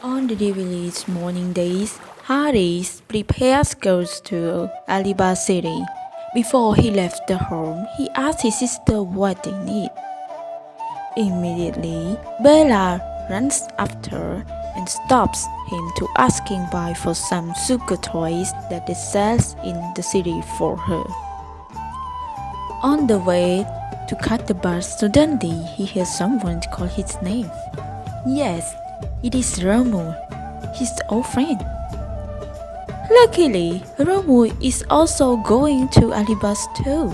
On the village morning days, Harry prepares goes to Aliba City. Before he left the home, he asked his sister what they need. Immediately, Bella runs after and stops him to asking buy for some sugar toys that they sell in the city for her. On the way to cut the bus, suddenly he hears someone call his name. Yes, it is Romu, his old friend. Luckily, Romu is also going to Alibas too.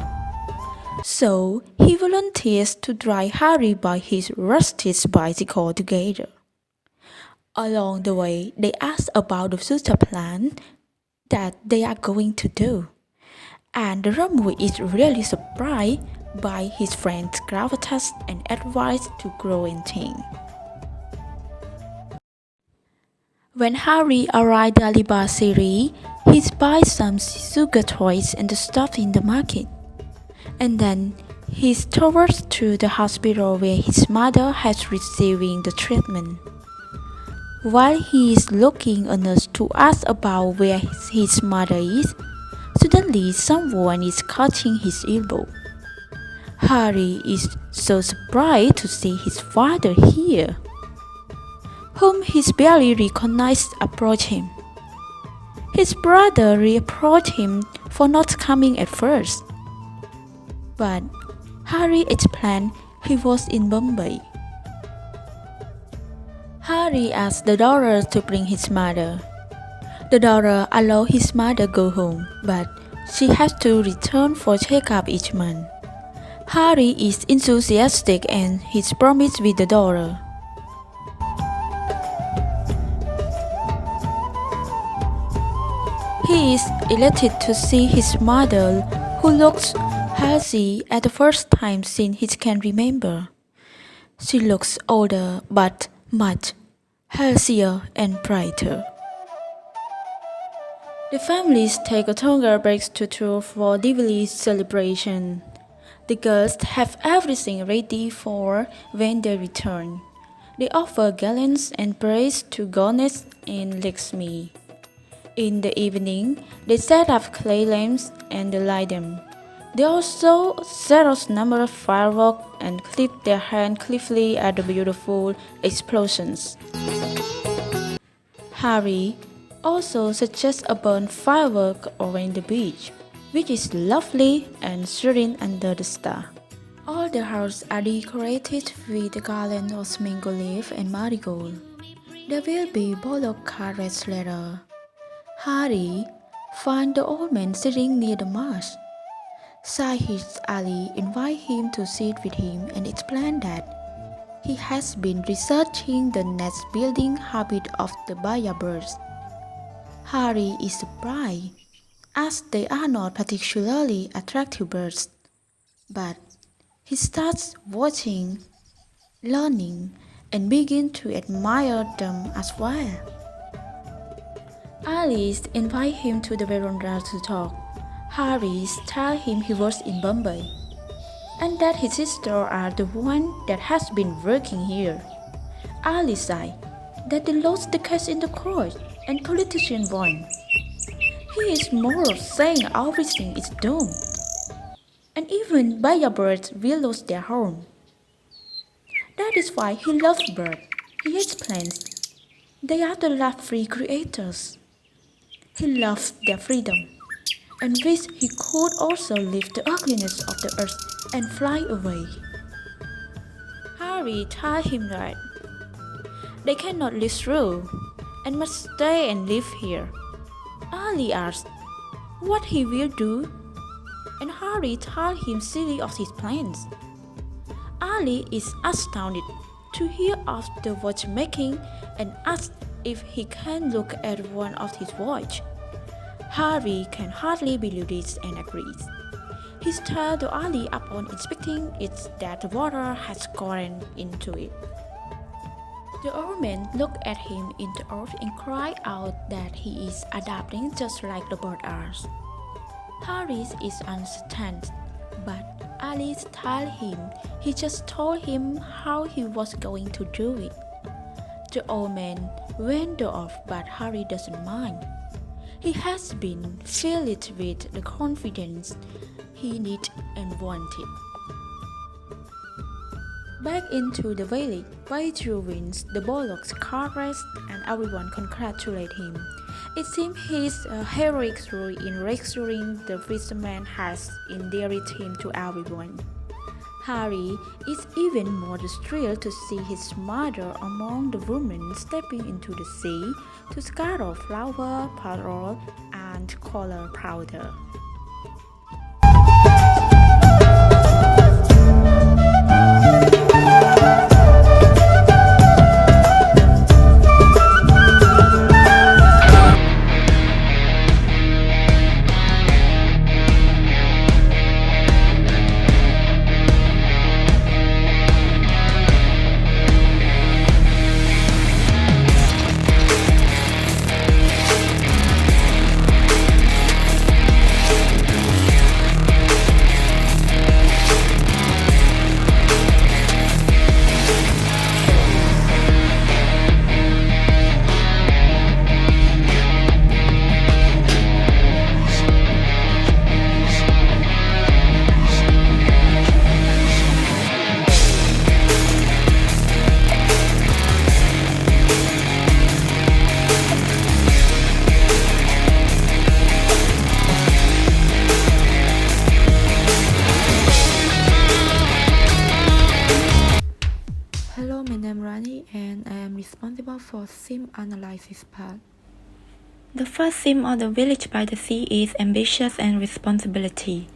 So he volunteers to drive Harry by his rusty bicycle together. Along the way, they ask about the future plan that they are going to do. And Romu is really surprised by his friend's gravitas and advice to grow in things. When Harry arrived at Aliba City, he buys some sugar toys and stuff in the market. And then he towards to the hospital where his mother has receiving the treatment. While he is looking a nurse to ask about where his mother is, suddenly someone is catching his elbow. Harry is so surprised to see his father here, whom he barely recognized approach him. His brother reproached him for not coming at first, but Harry explained he was in Bombay. Harry asked the daughter to bring his mother. The daughter allowed his mother go home, but she has to return for checkup each month. Harry is enthusiastic and he's promised with the daughter. He is elated to see his mother, who looks healthy at the first time since he can remember. She looks older but much healthier and brighter. The families take a longer breaks to tour for Diwali celebration. The girls have everything ready for when they return. They offer garlands and praise to Ganesh and Lakshmi. In the evening, they set up clay lamps and light them. They also set off a number of fireworks and clap their hands gleefully at the beautiful explosions. Harry also suggests a burn firework around the beach, which is lovely and serene under the star. All the houses are decorated with garlands of mango leaf and marigold. There will be bottle carrots later. Harry finds the old man sitting near the marsh. Sahid Ali invites him to sit with him and explains that he has been researching the nest building habit of the Baya birds. Harry is surprised, as they are not particularly attractive birds, but he starts watching, learning, and begins to admire them as well. Alice invites him to the veranda to talk. Harry tells him he was in Bombay, and that his sister are the one that has been working here. Alice said that they lost the case in the court and politician won. He is more of saying everything is doomed, and even Baya birds will lose their home. That is why he loves birds. He explains they are the love-free creators. He loves their freedom and wishes he could also leave the ugliness of the earth and fly away. Harry tells him that they cannot live through and must stay and live here. Ali asks what he will do, and Harry tells him silly of his plans. Ali is astounded to hear of the watchmaking and asks if he can look at one of his watch. Harry can hardly believe this and agrees. He tells to Ali upon inspecting it that the water has gone into it. The old man looked at him in the earth and cried out that he is adapting just like the bird are. Harry is uncertain, but Alice tells him he just told him how he was going to do it. The old man went off, but Harry doesn't mind. He has been filled with the confidence he needed and wanted. Back into the village, Pietro wins the Bollock's car race and everyone congratulates him. It seems his heroic role in rescuing the fisherman has endeared him to everyone. Harry is even more thrilled to see his mother among the women stepping into the sea to scatter flour, pearl, and color powder. Hello, my name is Rani and I am responsible for sim analysis part. The first theme of the village by the sea is ambitious and responsibility.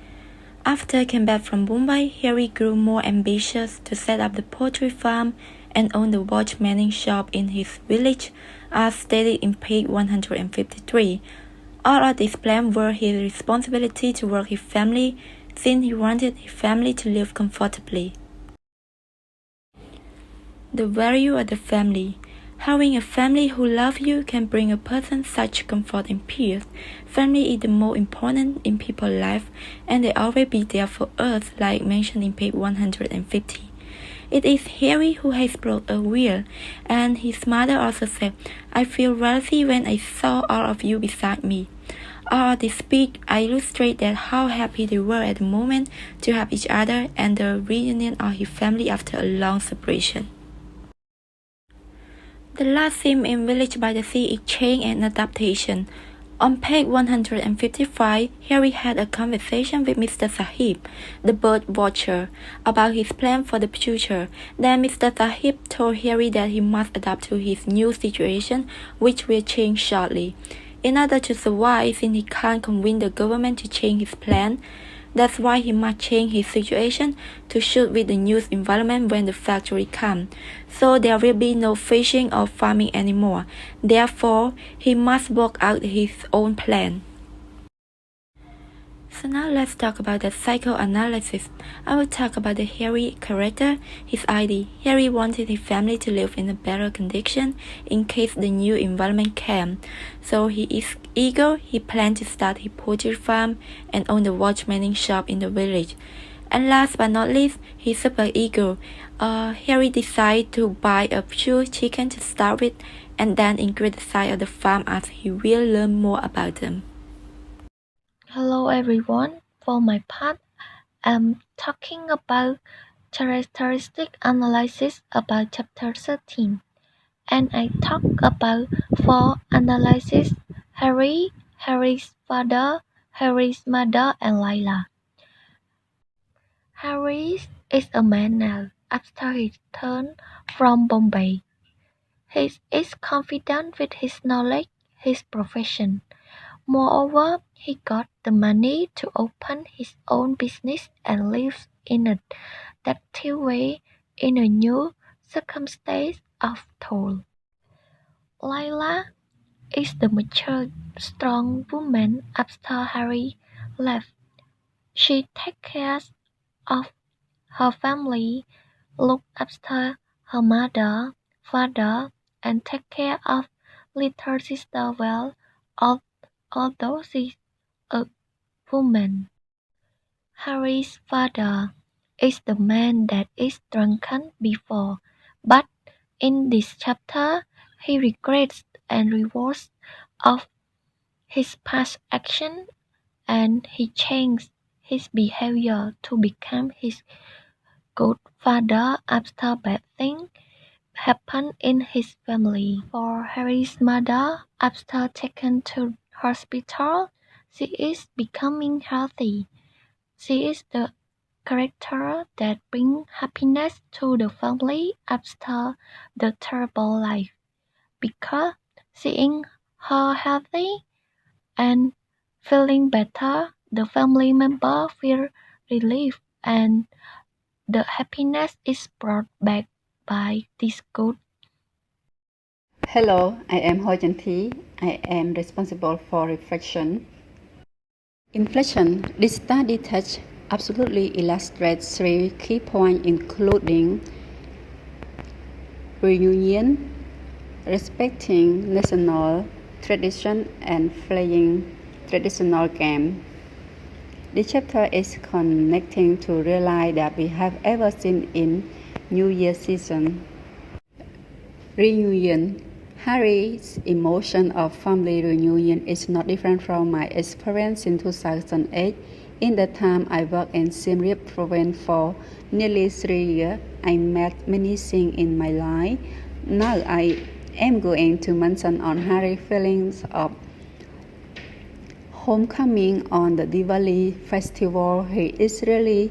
After he came back from Mumbai, Harry grew more ambitious to set up the poultry farm and own the watchmaning shop in his village, as stated in page 153. All of these plans were his responsibility toward his family, since he wanted his family to live comfortably. The value of the family. Having a family who love you can bring a person such comfort and peace. Family is the most important in people's life, and they always be there for us, like mentioned in page 150. It is Harry who has broke a wheel, and his mother also said, "I feel wealthy when I saw all of you beside me." All of this speak illustrate that how happy they were at the moment to have each other and the reunion of his family after a long separation. The last theme in Village by the Sea is change and adaptation. On page 155, Harry had a conversation with Mr. Sahib, the bird watcher, about his plan for the future. Then Mr. Sahib told Harry that he must adapt to his new situation, which will change shortly. In order to survive, since he can't convince the government to change his plan, that's why he must change his situation to suit with the new environment when the factory comes. So there will be no fishing or farming anymore. Therefore, he must work out his own plan. So now let's talk about the psychoanalysis. I will talk about the Harry character, his idea. Harry wanted his family to live in a better condition in case the new environment came. So he is eager, he planned to start his poultry farm and own the watchmaning shop in the village. And last but not least, he's super eager. Harry decided to buy a few chicken to start with and then increase the size of the farm as he will learn more about them. Hello everyone. For my part, I'm talking about characteristic analysis about chapter 13. And I talk about four analyses: Harry, Harry's father, Harry's mother, and Lila. Harry is a man now after his return from Bombay. He is confident with his knowledge, his profession. Moreover, he got the money to open his own business and live in a active way in a new circumstance of toil. Lila is the mature, strong woman after Harry left. She takes care of her family, looks after her mother, father, and takes care of little sister well, although she's a woman. Harry's father is the man that is drunken before, but in this chapter He regrets and rewards of his past action, and he changes his behavior to become his good father after bad things happen in his family. For Harry's mother, after taken to hospital, she is becoming healthy. She is the character that brings happiness to the family after the terrible life, because seeing her healthy and feeling better, the family member feel relief and the happiness is brought back by this good. Hello, I am Hojanti. I am responsible for reflection. Inflation. This study touch absolutely illustrates three key points including reunion, respecting national tradition and playing traditional game. This chapter is connecting to realize that we have ever seen in New Year season. Reunion. Harry's emotion of family reunion is not different from my experience in 2008. In the time I worked in Siem Reap province for nearly 3 years, I met many things in my life. Now I am going to mention on Harry's feelings of homecoming on the Diwali festival. He is really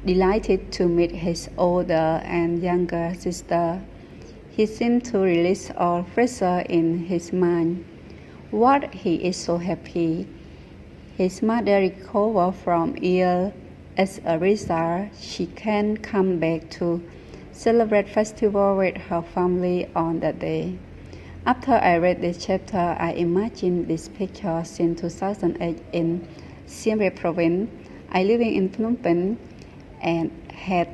delighted to meet his older and younger sister. He seemed to release all pressure in his mind. What he is so happy. His mother recovered from ill. As a result, she can come back to celebrate festival with her family on that day. After I read this chapter, I imagined this picture since 2008 in Siem Reap province. I living in Phnom Penh and had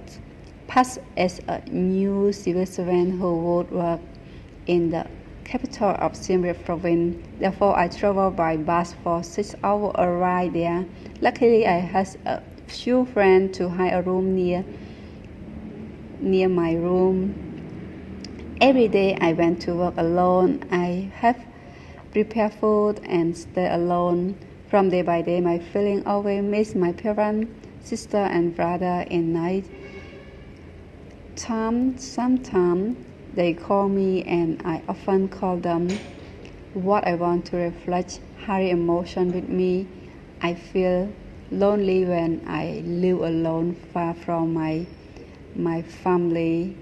passed as a new civil servant who would work in the capital of Siem Reap province. Therefore, I traveled by bus for 6 hours a ride there. Luckily, I had a few friends to hire a room near my room. Every day I went to work alone. I have prepared food and stay alone. From day by day, my feeling always miss my parents, sister and brother in night. Sometimes they call me and I often call them. What I want to reflect Harry emotion with me. I feel lonely when I live alone far from my family.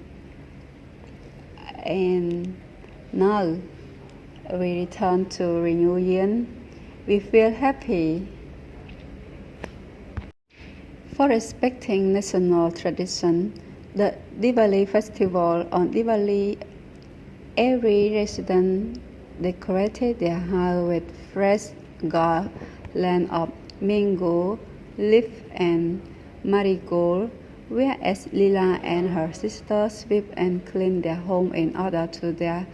And now we return to reunion. We feel happy for respecting national tradition. The Diwali festival. On Diwali, every resident decorated their house with fresh garland of mango, leaf and marigold, whereas Lila and her sister sweep and clean their home in order to their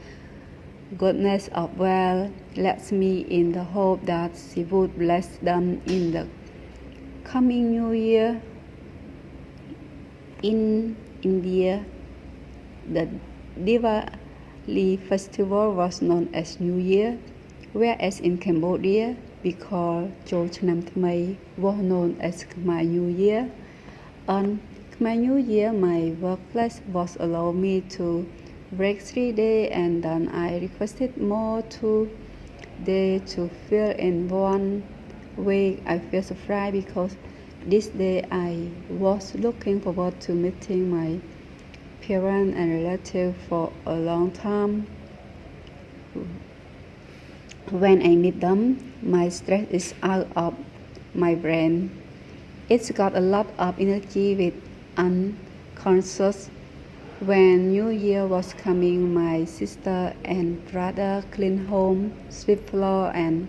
goodness of well, Lakshmi, in the hope that she would bless them in the coming new year. In India, the Diwali festival was known as New Year, whereas in Cambodia, we call Chol Chhnam Thmai was known as Khmer New Year. On Khmer New Year, my workplace was allowed me to break 3 days, and then I requested more 2 days to fill in 1 week. I feel surprised because this day I was looking forward to meeting my parents and relatives for a long time. When I meet them, my stress is out of my brain. It's got a lot of energy with unconscious. When New Year was coming, my sister and brother clean home, sweep floor and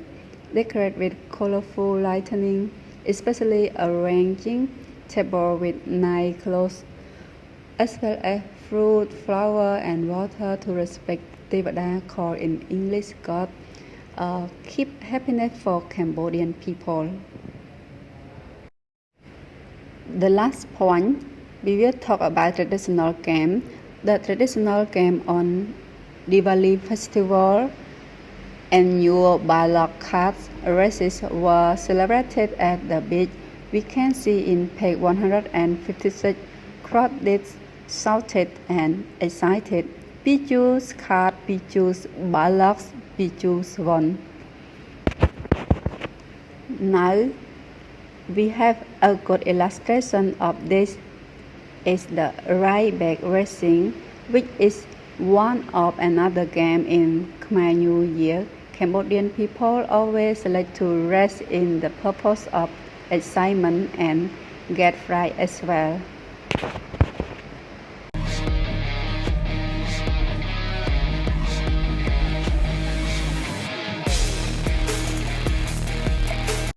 decorate with colorful lighting, especially arranging table with nice clothes, as well as fruit, flower and water to respect Devada, called in English God, keep happiness for Cambodian people. The last point, we will talk about traditional game. The traditional game on Diwali festival, annual ballot card races were celebrated at the beach. We can see in page 156 crowded, shouted and excited. Piju's card, Piju's ballots, Piju's won. Now we have a good illustration of this is the right back racing, which is one of another game in Khmer New Year. Cambodian people always like to race in the purpose of excitement and get fright as well.